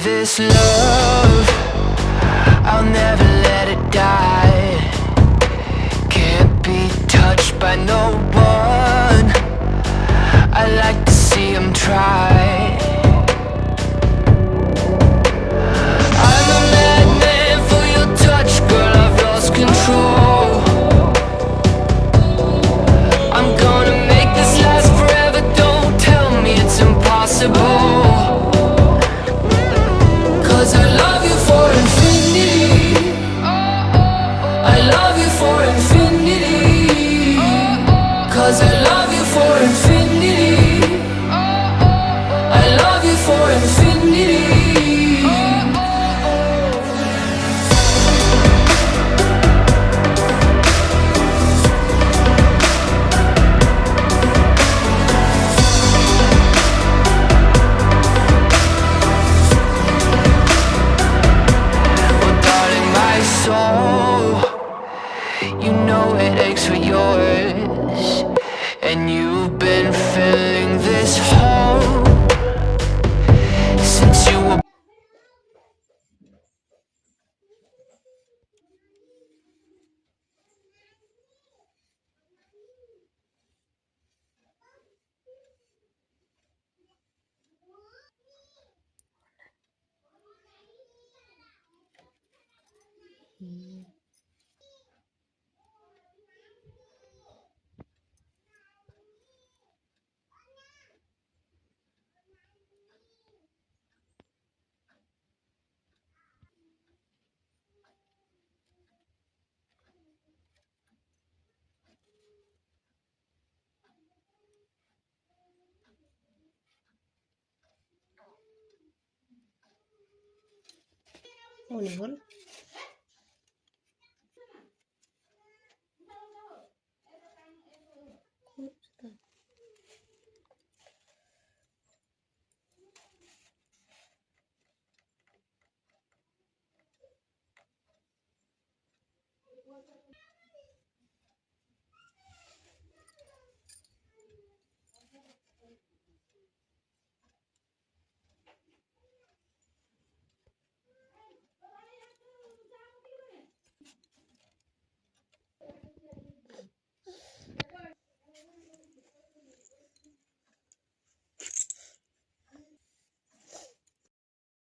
this love, I'll never let it die. Can't be touched by no one, I like to see them try. I'm a madman for your touch, girl, I've lost control. I'm gonna make this last forever, don't tell me it's impossible. Cause I love you for infinity, I love you for infinity. Cause I love you for infinity, I love you for infinity. You know it aches for yours, and you've been filling this hole since you were. Ball